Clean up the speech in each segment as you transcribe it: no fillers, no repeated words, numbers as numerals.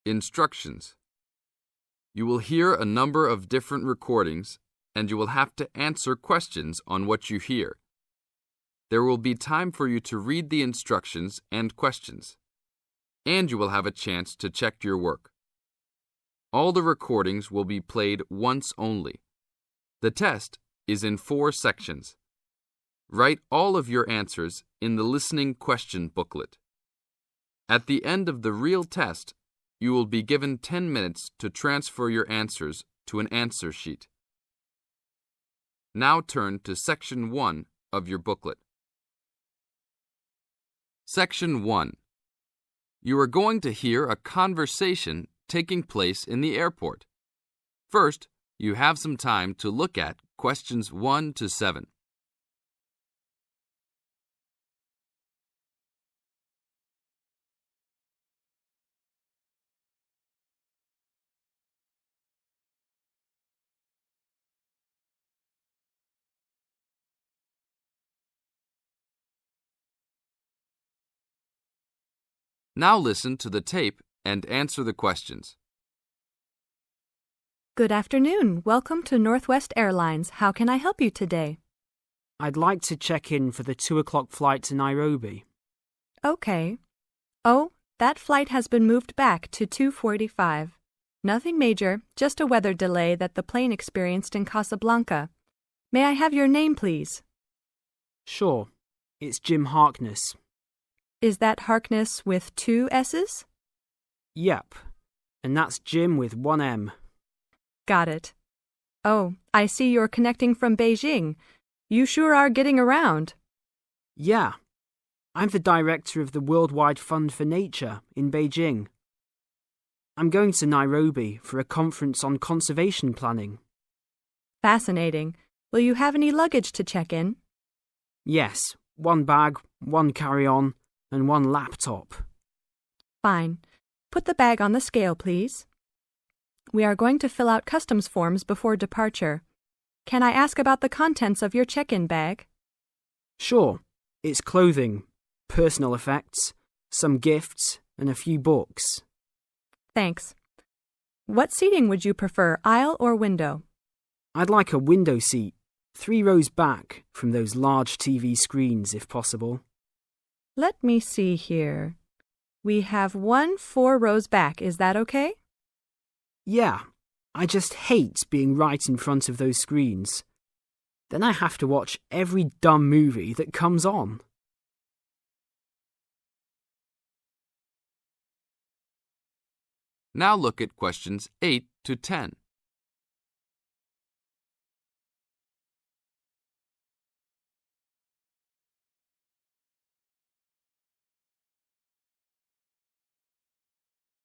Instructions. You will hear a number of different recordings, and you will have to answer questions on what you hear. There will be time for you to read the instructions and questions, and you will have a chance to check your work. All the recordings will be played once only. The test is in 4 sections. Write all of your answers in the listening question booklet. At the end of the real test, you will be given 10 minutes to transfer your answers to an answer sheet. Now turn to Section 1 of your booklet. Section 1. You are going to hear a conversation taking place in the airport. First, you have some time to look at questions 1 to 7. Now listen to the tape and answer the questions. Good afternoon. Welcome to Northwest Airlines. How can I help you today? I'd like to check in for the 2 o'clock flight to Nairobi. Okay. Oh, that flight has been moved back to 2:45. Nothing major, just a weather delay that the plane experienced in Casablanca. May I have your name, please? Sure, it's Jim Harkness. Is that Harkness with 2 S's? Yep, and that's Jim with 1 M. Got it. Oh, I see you're connecting from Beijing. You sure are getting around. Yeah, I'm the director of the Worldwide Fund for Nature in Beijing. I'm going to Nairobi for a conference on conservation planning. Fascinating. Will you have any luggage to check in? Yes, 1 bag, 1 carry-on, and 1 laptop. Fine. Put the bag on the scale, please. We are going to fill out customs forms before departure. Can I ask about the contents of your check-in bag? Sure, it's clothing, personal effects, some gifts, and a few books. Thanks. What seating would you prefer, aisle or window? I'd like a window seat, 3 rows back from those large TV screens if possible. Let me see here. We have 1 4 rows back. Is that okay? Yeah, I just hate being right in front of those screens. Then I have to watch every dumb movie that comes on. Now look at questions 8 to 10.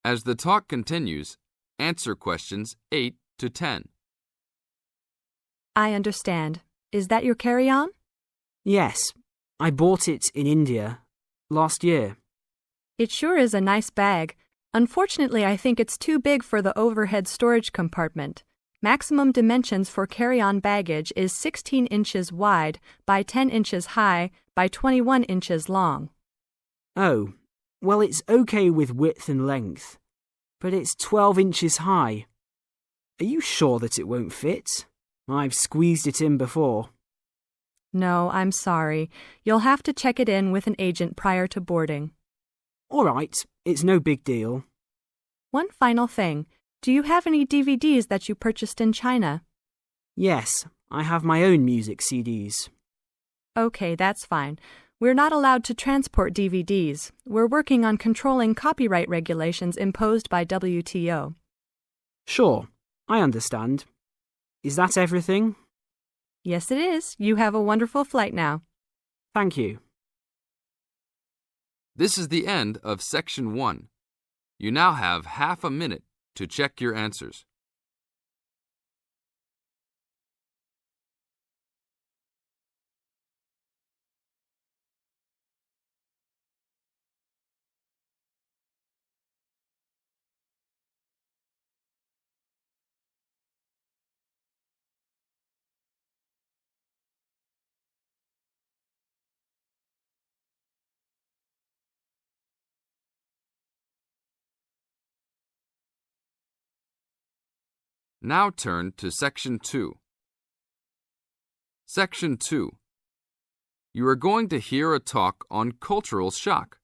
As the talk continues, answer questions 8 to 10. I understand. Is that your carry-on? Yes, I bought it in India last year. It sure is a nice bag. Unfortunately, I think it's too big for the overhead storage compartment. Maximum dimensions for carry-on baggage is 16 inches wide by 10 inches high by 21 inches long. Oh, well, it's okay with width and length, but it's 12 inches high. Are you sure that it won't fit? I've squeezed it in before. No, I'm sorry. You'll have to check it in with an agent prior to boarding. All right, it's no big deal. One final thing. Do you have any DVDs that you purchased in China? Yes, I have my own music CDs. Okay, that's fine. We're not allowed to transport DVDs. We're working on controlling copyright regulations imposed by WTO. Sure, I understand. Is that everything? Yes, it is. You have a wonderful flight now. Thank you. This is the end of Section 1. You now have half a minute to check your answers. Now turn to Section 2. Section 2. You are going to hear a talk on cultural shock.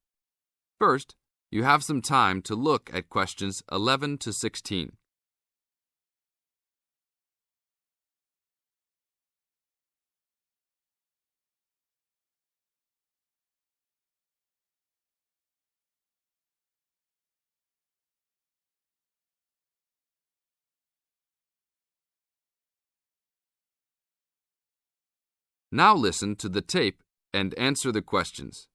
First, you have some time to look at questions 11 to 16. Now listen to the tape and answer the questions.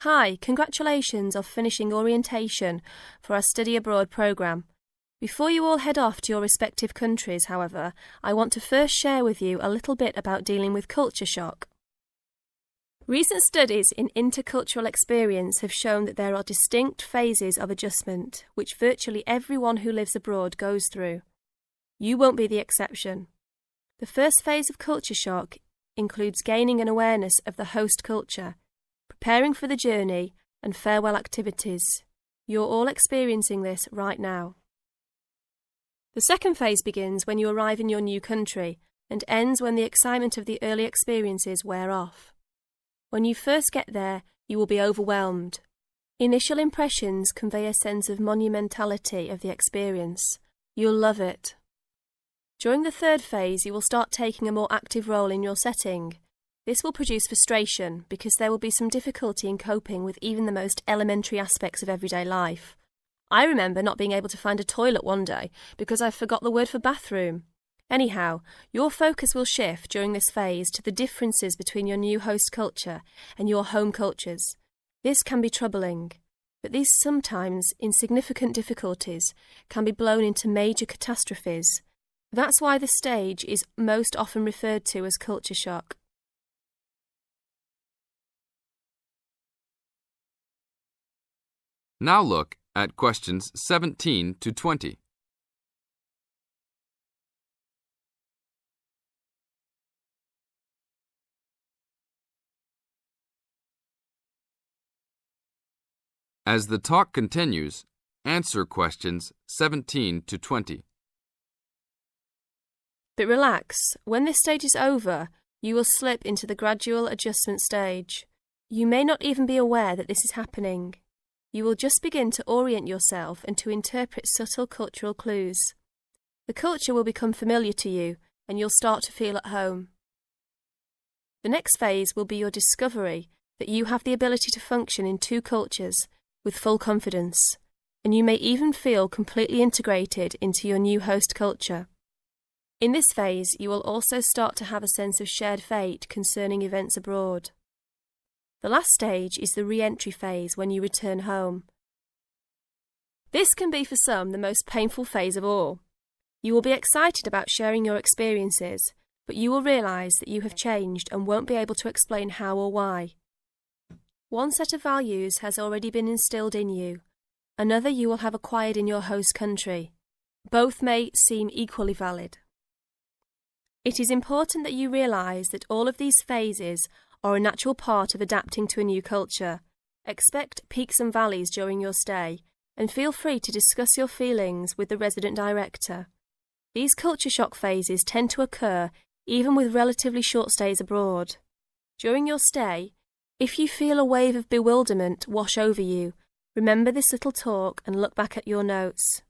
Hi, congratulations on finishing orientation for our study abroad programme. Before you all head off to your respective countries, however, I want to first share with you a little bit about dealing with culture shock. Recent studies in intercultural experience have shown that there are distinct phases of adjustment which virtually everyone who lives abroad goes through. You won't be the exception. The first phase of culture shock includes gaining an awareness of the host culture, preparing for the journey, and farewell activities. You're all experiencing this right now. The second phase begins when you arrive in your new country and ends when the excitement of the early experiences wear off. When you first get there, you will be overwhelmed. Initial impressions convey a sense of monumentality of the experience. You'll love it. During the third phase, you will start taking a more active role in your setting. This will produce frustration because there will be some difficulty in coping with even the most elementary aspects of everyday life. I remember not being able to find a toilet one day because I forgot the word for bathroom. Anyhow, your focus will shift during this phase to the differences between your new host culture and your home cultures. This can be troubling, but these sometimes insignificant difficulties can be blown into major catastrophes. That's why the stage is most often referred to as culture shock. Now look at questions 17 to 20. As the talk continues, answer questions 17 to 20. But relax, when this stage is over, you will slip into the gradual adjustment stage. You may not even be aware that this is happening. You will just begin to orient yourself and to interpret subtle cultural clues. The culture will become familiar to you, and you'll start to feel at home. The next phase will be your discovery that you have the ability to function in two cultures with full confidence, and you may even feel completely integrated into your new host culture. In this phase, you will also start to have a sense of shared fate concerning events abroad. The last stage is the re-entry phase when you return home. This can be for some the most painful phase of all. You will be excited about sharing your experiences, but you will realise that you have changed and won't be able to explain how or why. One set of values has already been instilled in you, another you will have acquired in your host country. Both may seem equally valid. It is important that you realise that all of these phases are a natural part of adapting to a new culture. Expect peaks and valleys during your stay, and feel free to discuss your feelings with the resident director. These culture shock phases tend to occur even with relatively short stays abroad. During your stay, if you feel a wave of bewilderment wash over you, remember this little talk and look back at your notes.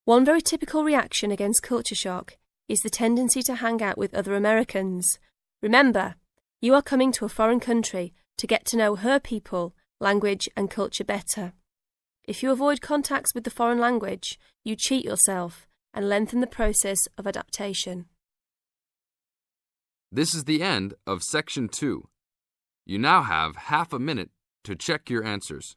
One very typical reaction against culture shock is the tendency to hang out with other Americans. Remember, you are coming to a foreign country to get to know her people, language and culture better. If you avoid contacts with the foreign language, you cheat yourself and lengthen the process of adaptation. This is the end of Section 2. You now have half a minute to check your answers.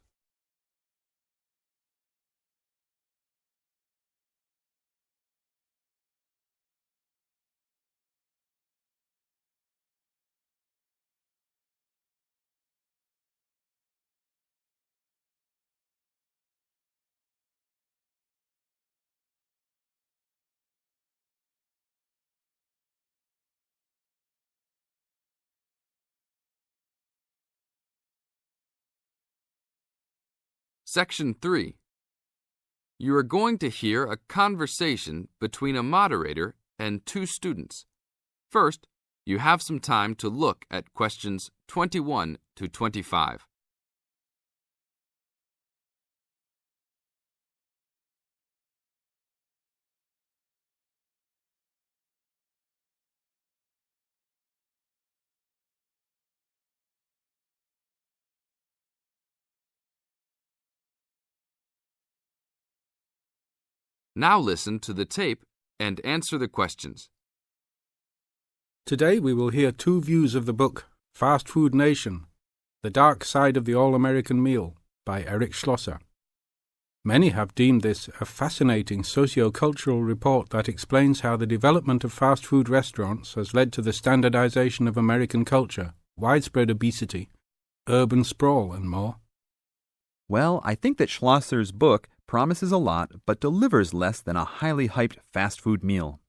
Section 3. You are going to hear a conversation between a moderator and two students. First, you have some time to look at questions 21 to 25. Now listen to the tape and answer the questions. Today we will hear two views of the book Fast Food Nation, The Dark Side of the All-American Meal by Eric Schlosser. Many have deemed this a fascinating socio-cultural report that explains how the development of fast food restaurants has led to the standardization of American culture, widespread obesity, urban sprawl, and more. Well, I think that Schlosser's book promises a lot but delivers less than a highly hyped fast food meal.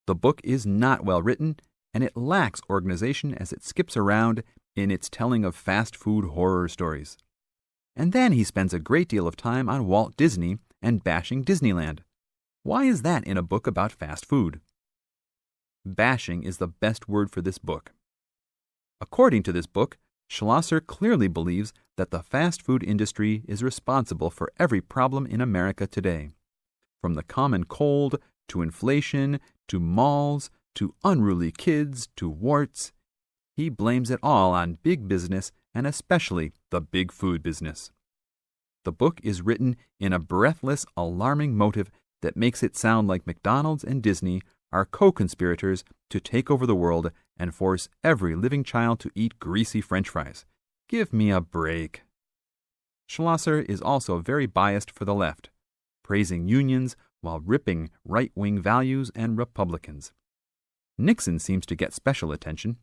The book is not well written, and it lacks organization as it skips around in its telling of fast food horror stories. And then he spends a great deal of time on Walt Disney and bashing Disneyland. Why is that in a book about fast food? Bashing is the best word for this book. According to this book, Schlosser clearly believes that the fast food industry is responsible for every problem in America today. From the common cold, to inflation, to malls, to unruly kids, to warts. He blames it all on big business and especially the big food business. The book is written in a breathless, alarming motive that makes it sound like McDonald's and Disney are co-conspirators to take over the world and force every living child to eat greasy French fries. Give me a break. Schlosser is also very biased for the left, praising unions while ripping right-wing values and Republicans. Nixon seems to get special attention.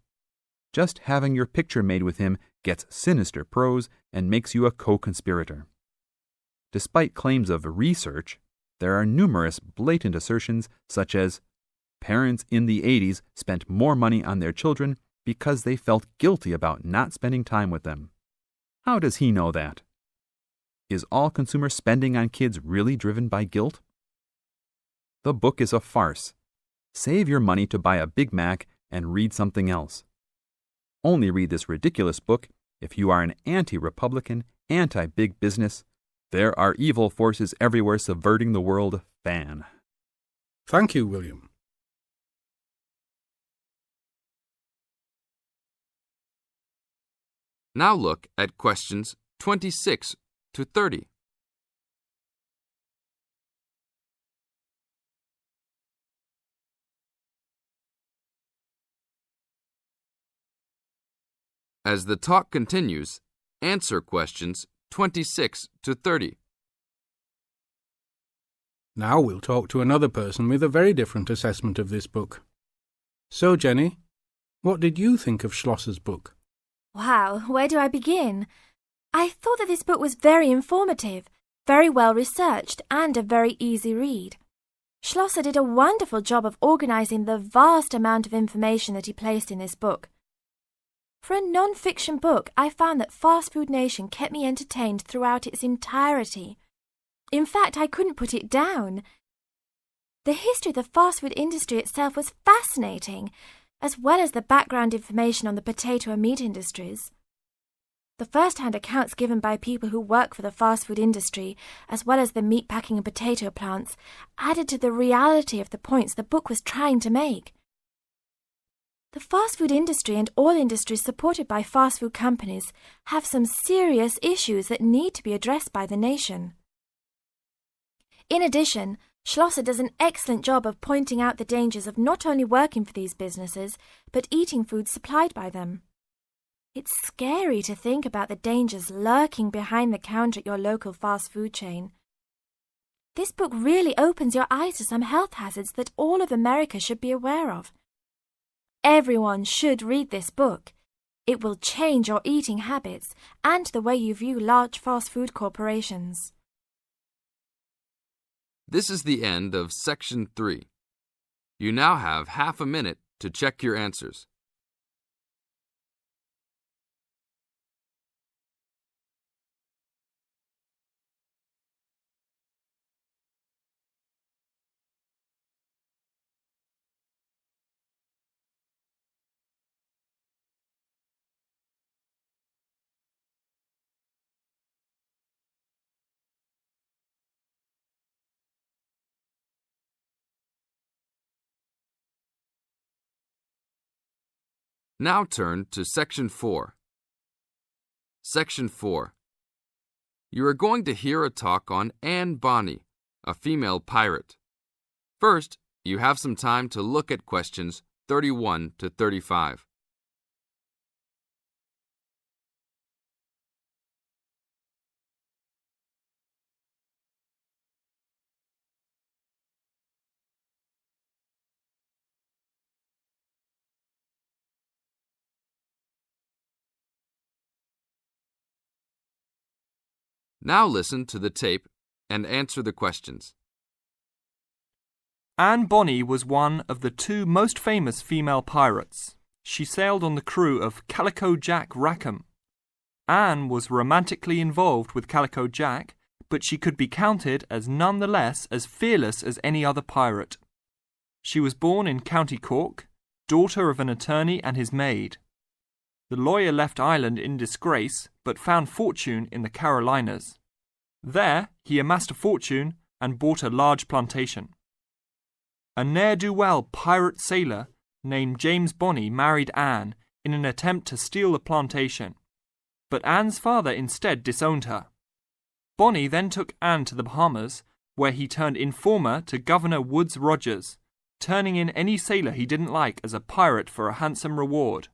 Just having your picture made with him gets sinister prose and makes you a co-conspirator. Despite claims of research, there are numerous blatant assertions such as parents in the 80s spent more money on their children because they felt guilty about not spending time with them. How does he know that? Is all consumer spending on kids really driven by guilt? The book is a farce. Save your money to buy a Big Mac and read something else. Only read this ridiculous book if you are an anti-Republican, anti-big business, there are evil forces everywhere subverting the world fan. Thank you, William. Now look at questions 26 to 30. As the talk continues, answer questions 26 to 30. Now we'll talk to another person with a very different assessment of this book. So, Jenny, what did you think of Schlosser's book? Wow, where do I begin? I thought that this book was very informative, very well researched, and a very easy read. Schlosser did a wonderful job of organizing the vast amount of information that he placed in this book. For a non-fiction book, I found that Fast Food Nation kept me entertained throughout its entirety. In fact, I couldn't put it down. The history of the fast food industry itself was fascinating, as well as the background information on the potato and meat industries. The first-hand accounts given by people who work for the fast food industry, as well as the meatpacking and potato plants, added to the reality of the points the book was trying to make. The fast food industry and all industries supported by fast food companies have some serious issues that need to be addressed by the nation. In addition, Schlosser does an excellent job of pointing out the dangers of not only working for these businesses, but eating food supplied by them. It's scary to think about the dangers lurking behind the counter at your local fast food chain. This book really opens your eyes to some health hazards that all of America should be aware of. Everyone should read this book. It will change your eating habits and the way you view large fast food corporations. This is the end of Section 3. You now have half a minute to check your answers. Now turn to Section 4. Section 4. You are going to hear a talk on Anne Bonny, a female pirate. First, you have some time to look at questions 31 to 35. Now listen to the tape and answer the questions. Anne Bonny was one of the two most famous female pirates. She sailed on the crew of Calico Jack Rackham. Anne was romantically involved with Calico Jack, but she could be counted as none the less as fearless as any other pirate. She was born in County Cork, daughter of an attorney and his maid. The lawyer left Ireland in disgrace, but found fortune in the Carolinas. There, he amassed a fortune and bought a large plantation. A ne'er-do-well pirate sailor named James Bonny married Anne in an attempt to steal the plantation, but Anne's father instead disowned her. Bonny then took Anne to the Bahamas, where he turned informer to Governor Woodes Rogers, turning in any sailor he didn't like as a pirate for a handsome reward.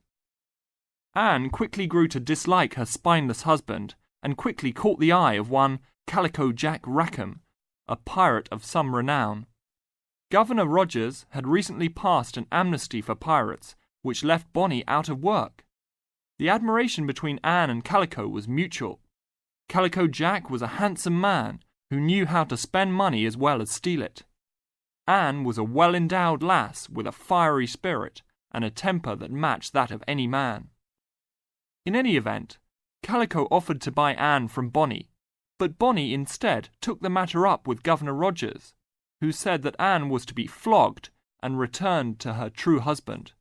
Anne quickly grew to dislike her spineless husband and quickly caught the eye of one Calico Jack Rackham, a pirate of some renown. Governor Rogers had recently passed an amnesty for pirates, which left Bonny out of work. The admiration between Anne and Calico was mutual. Calico Jack was a handsome man who knew how to spend money as well as steal it. Anne was a well-endowed lass with a fiery spirit and a temper that matched that of any man. In any event, Calico offered to buy Anne from Bonny, but Bonny instead took the matter up with Governor Rogers, who said that Anne was to be flogged and returned to her true husband.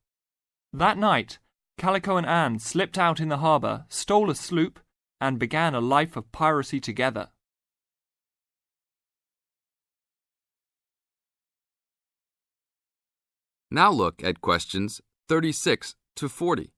That night, Calico and Anne slipped out in the harbour, stole a sloop, and began a life of piracy together. Now look at questions 36 to 40.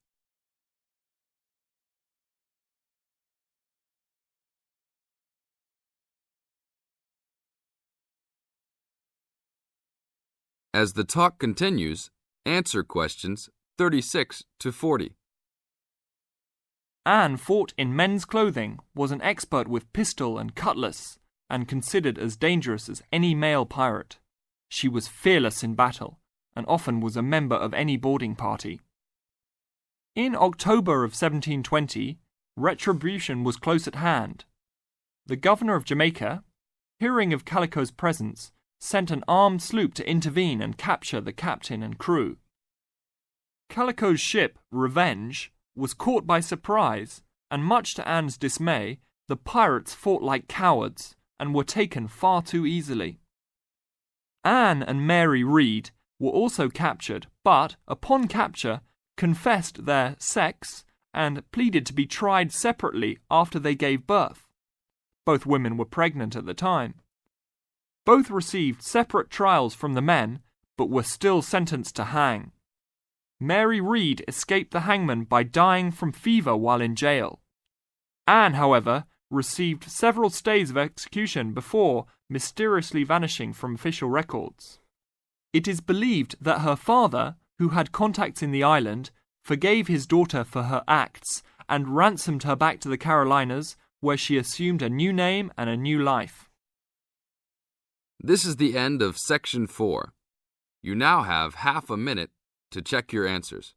As the talk continues, answer questions 36 to 40. Anne fought in men's clothing, was an expert with pistol and cutlass, and considered as dangerous as any male pirate. She was fearless in battle, and often was a member of any boarding party. In October of 1720, retribution was close at hand. The governor of Jamaica, hearing of Calico's presence, sent an armed sloop to intervene and capture the captain and crew. Calico's ship, Revenge, was caught by surprise, and much to Anne's dismay, the pirates fought like cowards and were taken far too easily. Anne and Mary Read were also captured, but, upon capture, confessed their sex and pleaded to be tried separately after they gave birth. Both women were pregnant at the time. Both received separate trials from the men, but were still sentenced to hang. Mary Read escaped the hangman by dying from fever while in jail. Anne, however, received several stays of execution before mysteriously vanishing from official records. It is believed that her father, who had contacts in the island, forgave his daughter for her acts and ransomed her back to the Carolinas, where she assumed a new name and a new life. This is the end of Section 4. You now have half a minute to check your answers.